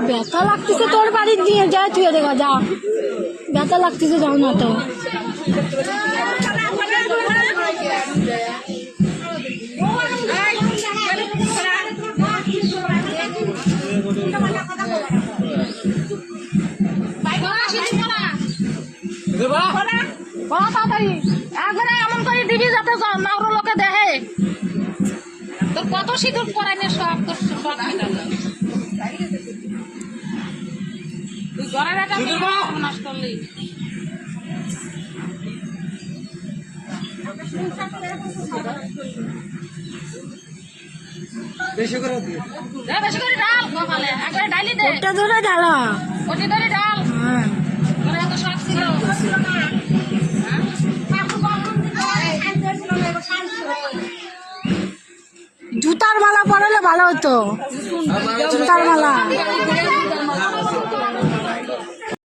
ব্যথা লাগতেছে তোর বাড়ি দিয়ে যায় তুই দেখা যা ব্যথা লাগতেছে যাও না তো তাড়াতাড়ি একবারে এমন করে দিবি যাতে মাউর লোকে দেখে তোর কত সিঁদুর পরাই না সব তোর সব তুই ঘরের একটা নষ্ট করলি বেশি করে দিয়ে বেশি করে ডাল কপালে একবারে ডালি দে ওটা ধরে ডালা ওটা ধরে ডাল হ্যাঁ তোর এত শখ ছিল জুতার মালা পরালে ভালো হতো জুতার মালা